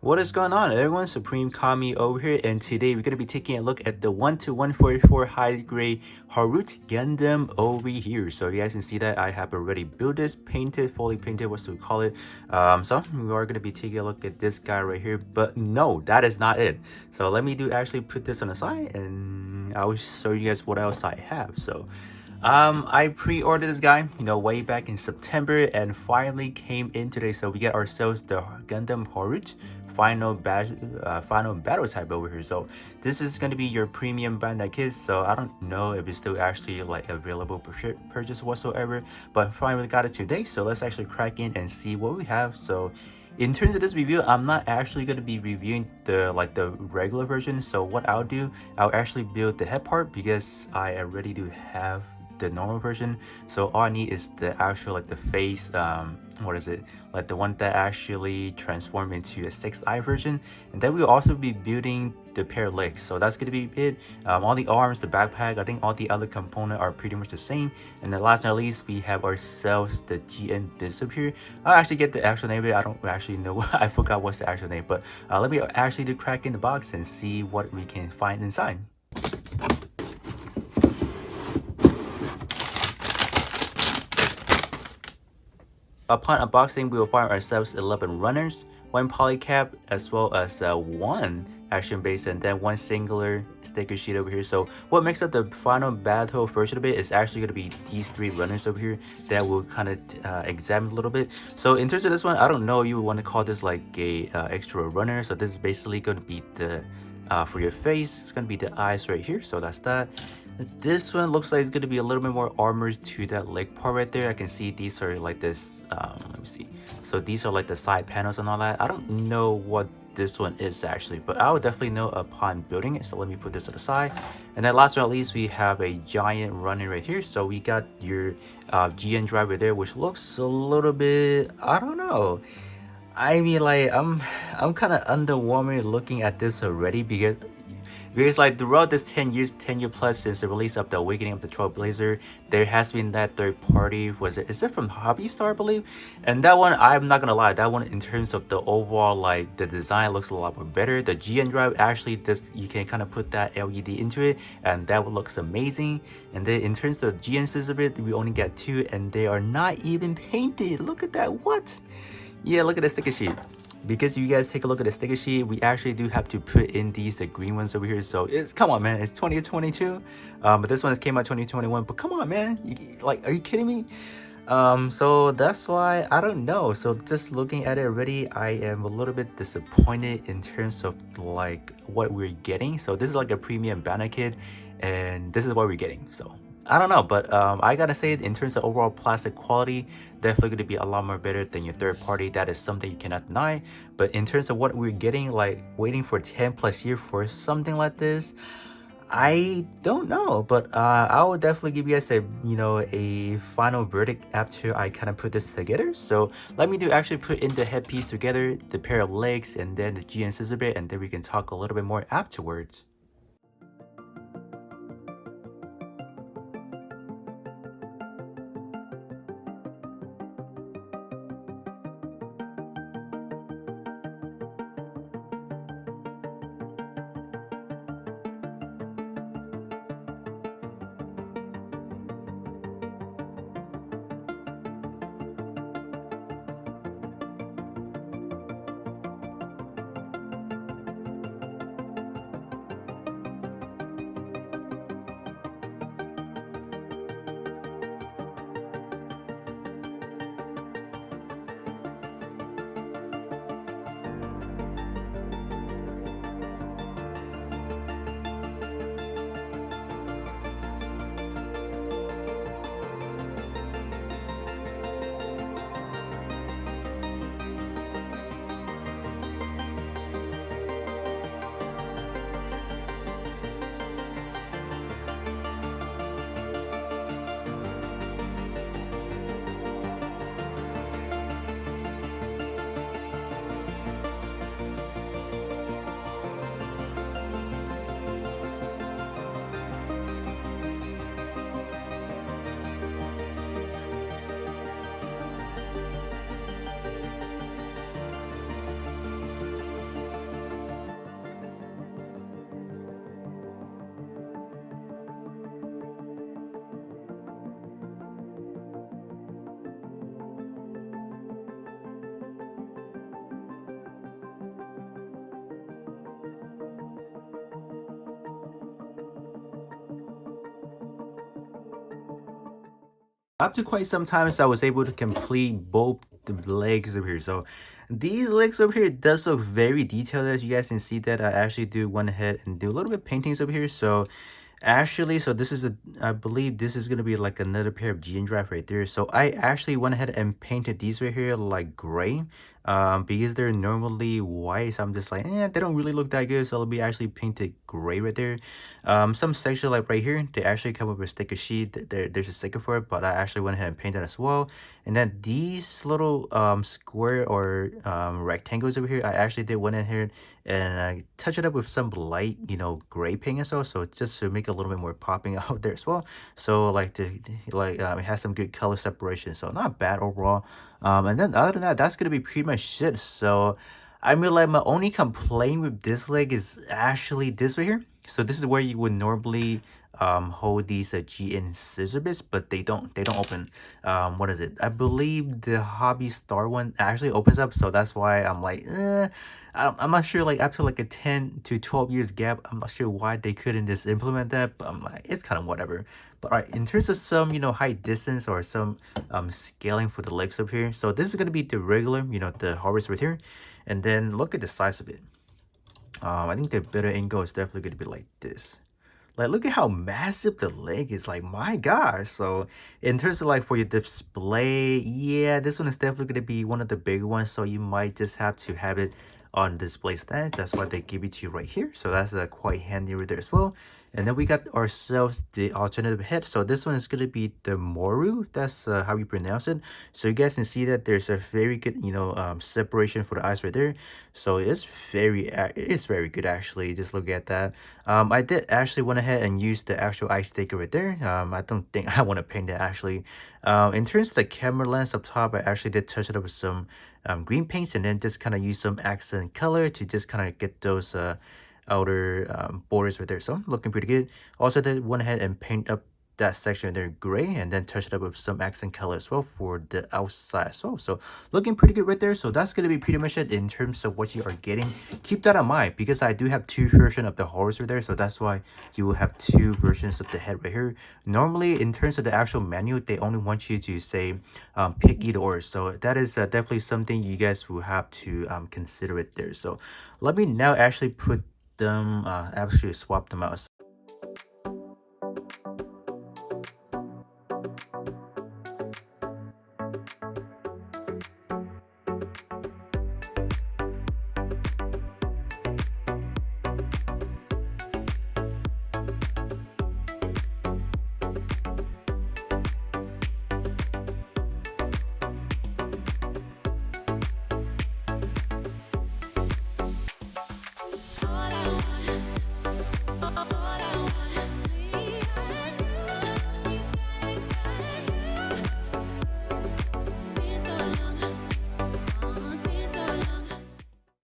What is going on, everyone? Supreme Kami over here, and today we're going to be taking a look at the 1 to 144 high grade Harute Gundam over here. So you guys can see that I have already built this, painted, fully painted, what's we call it. So we are going to be taking a look at this guy right here, but no, that is not it. So let me actually put this on the side, and I will show you guys what else I have. So I pre-ordered this guy, way back in September, and finally came in today. So we get ourselves the Gundam Harute final battle type over here. So this is going to be your premium Bandai kit. So I don't know if it's still actually like available purchase whatsoever, but finally got it today. So let's actually crack in and see what we have. So in terms of this review, I'm not actually going to be reviewing the regular version. So what I'll do, I'll actually build the head part because I already do have the normal version. So all I need is the actual the face, what is it, like the one that actually transformed into a 6i version. And then we'll also be building the pair of legs. So that's gonna be it. All the arms, the backpack, I think all the other components are pretty much the same. And then last but not least, we have ourselves the GN Bishop here. I'll actually get the actual name of it. I don't actually know. I forgot what's the actual name, but let me actually do crack in the box and see what we can find inside. Upon unboxing, we will find ourselves 11 runners, 1 polycap, as well as 1 action base, and then 1 singular sticker sheet over here. So what makes up the final battle version of it is actually going to be these 3 runners over here that we'll kind of examine a little bit. So in terms of this one, I don't know if you would want to call this like a extra runner. So this is basically going to be the for your face, it's going to be the eyes right here. So that's that. This one looks like it's going to be a little bit more armors to that leg part right there. I can see these are like this, let me see. So these are like the side panels and all that. I don't know what this one is actually, but I will definitely know upon building it. So let me put this to the side. And then last but not least, we have a giant runner right here. So we got your GN driver there, which looks a little bit, I don't know. I mean, like, I'm kind of underwhelmed looking at this already because like throughout this 10 year plus since the release of the Awakening of the Trailblazer, there has been that third party. Is it from Hobby Star, I believe? And that one, I'm not gonna lie, that one in terms of the overall like the design looks a lot more better. The GN drive actually you can kind of put that LED into it, and that looks amazing. And then in terms of GN scissor bit, we only get 2, and they are not even painted. Look at that. What? Yeah, look at the sticker sheet. Because if you guys take a look at the sticker sheet, we actually do have to put in the green ones over here. So come on, man, it's 2022. But this one came out 2021. But come on, man, are you kidding me? So that's why I don't know. So just looking at it already, I am a little bit disappointed in terms of like what we're getting. So this is like a premium banner kit, and this is what we're getting. So I don't know, but I gotta say, in terms of overall plastic quality, definitely going to be a lot more better than your third party. That is something you cannot deny. But in terms of what we're getting, like waiting for 10 plus years for something like this, I don't know. But I will definitely give you guys a final verdict after I kind of put this together. So let me actually put in the headpiece together, the pair of legs, and then the GN scissor bit, and then we can talk a little bit more afterwards. Up to quite some time, so I was able to complete both the legs over here. So these legs over here does look very detailed, as you guys can see that I actually do went ahead and do a little bit paintings over here. So actually, so this is I believe this is gonna be like another pair of jean draft right there. So I actually went ahead and painted these right here like gray, because they're normally white. So I'm just like, they don't really look that good. So let me actually paint it gray right there. Some section like right here, they actually come up with a sticker sheet. There's a sticker for it, but I actually went ahead and painted as well. And then these little square or rectangles over here, I actually did went in here and I touch it up with some light, gray paint as well. So just to make it a little bit more popping out there as well. So it has some good color separation. So not bad overall. And then other than that, that's gonna be pretty much it. So I mean, like my only complaint with this leg is actually this right here. So this is where you would normally hold these GN scissor bits, but they don't open. What is it? I believe the Hobby Star one actually opens up, so that's why I'm like, I'm not sure, like after like a 10 to 12 years gap, I'm not sure why they couldn't just implement that, but I'm like, it's kind of whatever. But all right, in terms of some, height distance or some scaling for the legs up here, so this is going to be the regular, the harvest right here. And then look at the size of it. I think the better angle is definitely going to be like this. Like, look at how massive the leg is. Like, my gosh. So, in terms of like for your display, yeah, this one is definitely going to be one of the bigger ones. So, you might just have to have it on display stand. That's why they give it to you right here. So, that's quite handy right there as well. And then we got ourselves the alternative head. So, this one is going to be the Moru. That's how you pronounce it. So, you guys can see that there's a very good, separation for the eyes right there. So, it's very good actually. Just look at that. I did actually went ahead and use the actual eye sticker right there. I don't think I want to paint it actually. In terms of the camera lens up top, I actually did touch it up with some green paints and then just kind of use some accent color to just kind of get those outer borders right there. So looking pretty good. Also did went ahead and paint up that section there gray and then touch it up with some accent color as well for the outside as well. So looking pretty good right there. So that's going to be pretty much it in terms of what you are getting. Keep that in mind because I do have two versions of the horse right there. So that's why you will have two versions of the head right here. Normally in terms of the actual manual, they only want you to say pick either or. So that is definitely something you guys will have to consider it there. So let me now actually put them, actually swap them out.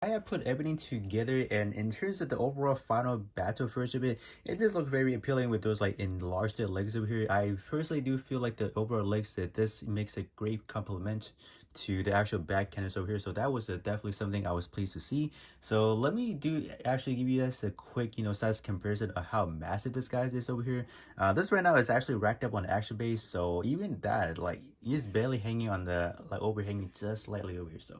I put everything together, and in terms of the overall final battle version of it, it does look very appealing with those like enlarged legs over here. I personally do feel like the overall legs, that this makes a great complement to the actual back canvas over here. So that was definitely something I was pleased to see. So let me actually give you guys a quick size comparison of how massive this guy is over here. This right now is actually racked up on the action base, so even that, like, he's barely hanging on the overhanging just slightly over here. So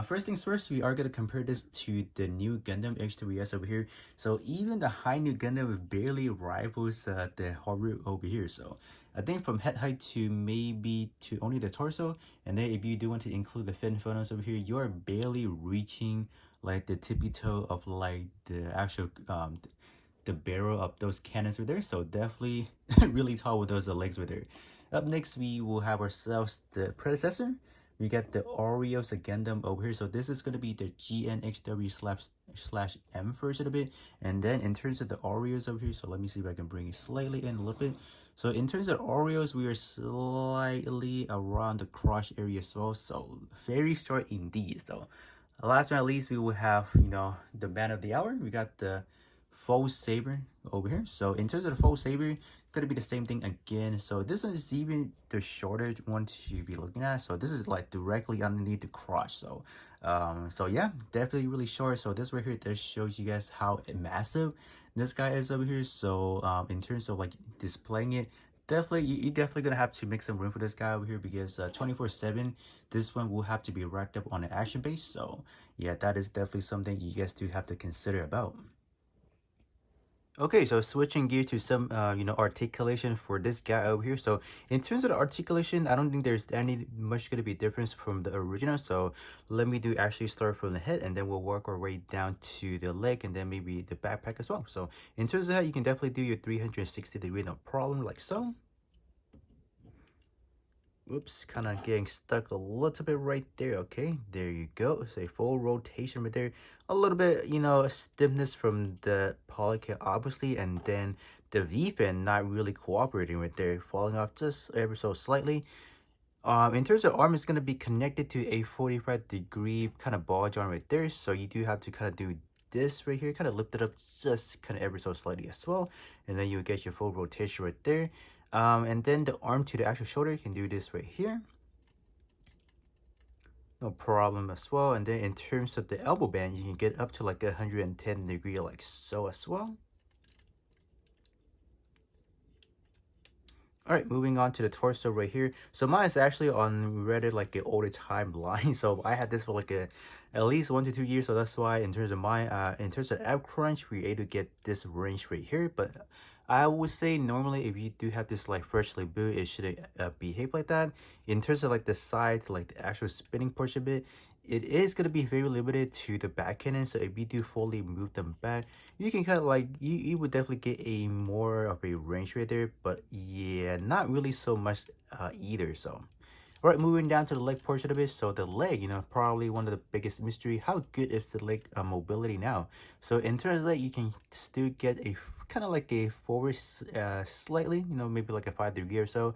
first things first, we are going to compare this to the new Gundam H3S over here. So even the high new Gundam barely rivals the Harute over here. So I think from head height to maybe to only the torso, and then if you do want to include the fin photos over here, you are barely reaching like the tippy toe of like the actual the barrel of those cannons right there. So definitely really tall with those legs right there. Up next, we will have ourselves the predecessor. We got the Oreos Gundam over here. So this is going to be the GNHW/M version of it. And then in terms of the Oreos over here, so let me see if I can bring it slightly in a little bit. So in terms of Oreos, we are slightly around the crotch area as well. So very short indeed. So last but not least, we will have, the man of the hour. We got the Full Saber over here. So in terms of the Full Saber, gonna be the same thing again. So this is even the shorter one to be looking at. So this is like directly underneath the crotch. So so yeah, definitely really short. So this right here, this shows you guys how massive this guy is over here. So in terms of like displaying it, Definitely, you definitely gonna have to make some room for this guy over here because 24/7, this one will have to be racked up on an action base. So yeah, that is definitely something you guys do have to consider about. Okay, so switching gear to some, articulation for this guy over here. So in terms of the articulation, I don't think there's any much going to be difference from the original. So let me do actually start from the head, and then we'll work our way down to the leg, and then maybe the backpack as well. So in terms of that, you can definitely do your 360-degree, no problem, like so. Oops, kind of getting stuck a little bit right there. Okay, there you go. It's a full rotation right there. A little bit, stiffness from the polycap, obviously, and then the V-fin not really cooperating right there, falling off just ever so slightly. In terms of arm, it's going to be connected to a 45-degree kind of ball joint right there. So you do have to kind of do this right here, kind of lift it up just kind of ever so slightly as well. And then you get your full rotation right there. And then the arm to the actual shoulder, you can do this right here. No problem as well. And then in terms of the elbow band, you can get up to like 110-degree like so as well. All right, moving on to the torso right here. So mine is actually on Reddit like an older timeline. So I had this for like at least 1 to 2 years. So that's why in terms of my in terms of app crunch, we're able to get this range right here. But I would say normally if you do have this like freshly boot, it should behave like that. In terms of like the side, like the actual spinning portion of it is going to be very limited to the back cannon. So if you do fully move them back, you can kind of like you would definitely get a more of a range right there, but yeah, not really so much either. So all right, moving down to the leg portion of it. So the leg, probably one of the biggest mystery. How good is the leg mobility now? So in terms of that, you can still get a kind of like a forward slightly, maybe like a 5 degree or so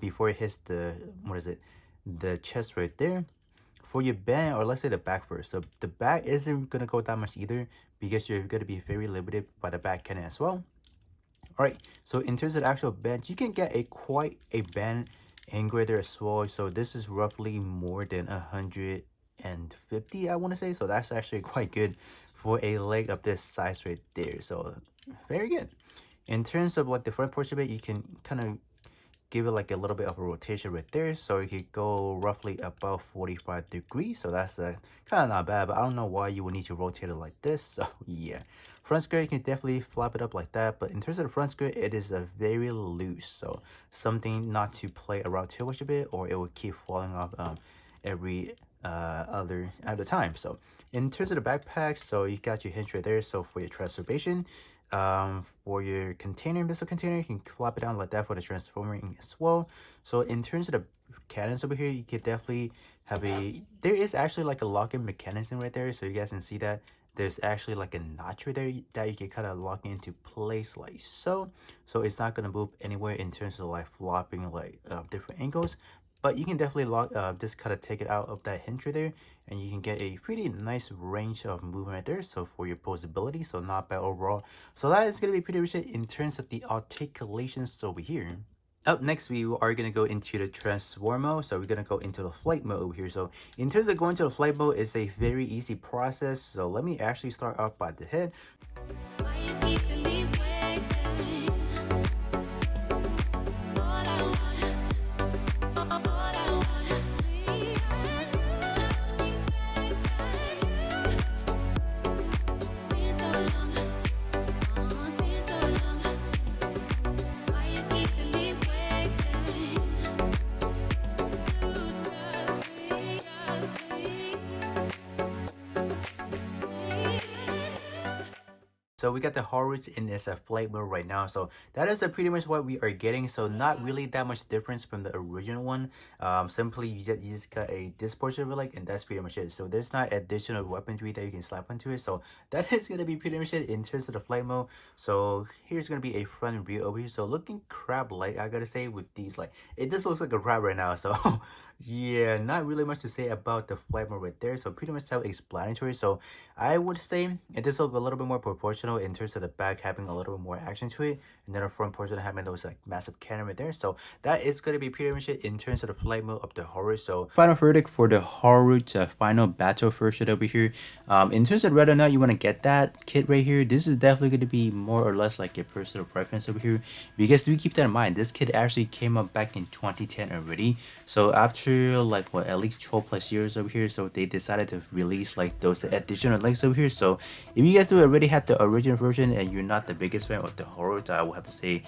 before it hits the, what is it, the chest right there. For your band, or let's say the back first. So the back isn't going to go that much either because you're going to be very limited by the back cannon as well. All right, so in terms of the actual band, you can get quite a band angle there as well. So this is roughly more than 150, I want to say. So that's actually quite good for a leg of this size right there. So very good. In terms of like the front portion of it, you can kind of give it like a little bit of a rotation right there, so it could go roughly about 45 degrees. So that's kind of not bad, but I don't know why you would need to rotate it like this. So yeah, front skirt, you can definitely flap it up like that, but in terms of the front skirt, it is a very loose, so something not to play around too much a bit, or it will keep falling off every other at a time. So in terms of the backpack, so you got your hinge right there. So for your transformation, for your container, missile container, you can flop it down like that for the transforming as well. So in terms of the cannons over here, you could definitely have there is actually like a lock-in mechanism right there, so you guys can see that there's actually like a notch right there that you can kind of lock into place like so it's not going to move anywhere in terms of like flopping like different angles. But you can definitely just kind of take it out of that hinge right there, and you can get a pretty nice range of movement right there. So for your posability, so not bad overall. So that is going to be pretty much it in terms of the articulations over here. Up next, we are going to go into the transform mode. So we're going to go into the flight mode over here. So in terms of going to the flight mode, it's a very easy process. So let me actually start off by the head. Why you keeping me waiting? All I So we got the Harute in this flight mode right now. So that is pretty much what we are getting. So not really that much difference from the original one. Simply you just got this portion of it, like, and that's pretty much it. So there's not additional weaponry that you can slap onto it. So that is gonna be pretty much it in terms of the flight mode. So here's gonna be a front view over here. So looking crab-like, I gotta say, with these, like, it just looks like a crab right now. So Yeah, not really much to say about the flight mode right there. So pretty much self-explanatory. So I would say this will be a little bit more proportional in terms of the back having a little bit more action to it, and then the front portion having those like massive cannon right there. So that is gonna be pretty much it in terms of the flight mode of the horror. So final verdict for the horror final battle version over here. In terms of whether or not you want to get that kit right here, this is definitely going to be more or less like a personal preference over here, because do keep that in mind, this kit actually came up back in 2010 already. So after like what, at least 12 plus years over here, so they decided to release like those additional links over here. So if you guys do already have the original version and you're not the biggest fan of the horror, I will have to say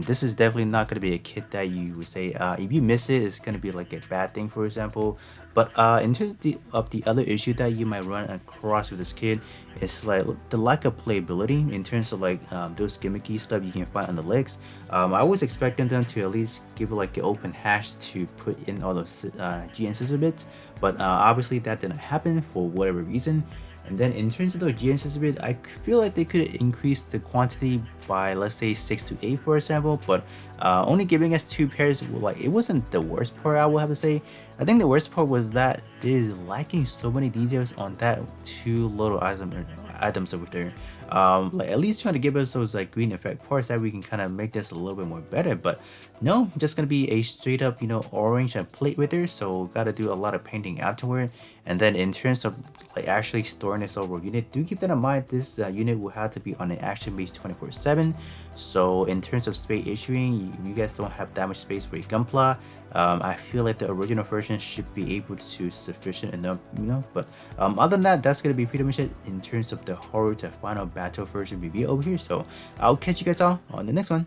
this is definitely not going to be a kit that you would say if you miss it, it's going to be like a bad thing, for example. But in terms of the other issue that you might run across with this kit, is like the lack of playability in terms of like those gimmicky stuff you can find on the legs. I was expecting them to at least give it like an open hash to put in all those GN scissor bits, but obviously that didn't happen for whatever reason. And then in terms of the GN scissor bit, I feel like they could increase the quantity by, let's say, 6 to 8 for example, but only giving us 2 pairs, like, it wasn't the worst part, I will have to say. I think the worst part was that there's lacking so many details on that 2 little items over there. Like, at least trying to give us those like green effect parts that we can kind of make this a little bit more better, but no, just gonna be a straight up, you know, orange plate with there, so gotta do a lot of painting afterward. And then in terms of like actually storing this overall unit, do keep that in mind, this unit will have to be on an action base 24/7. So in terms of space issuing, you guys don't have that much space for a gunpla. I feel like the original version should be able to sufficient enough, you know. But other than that, that's gonna be pretty much it in terms of the horror final battle version review over here. So I'll catch you guys all on the next one.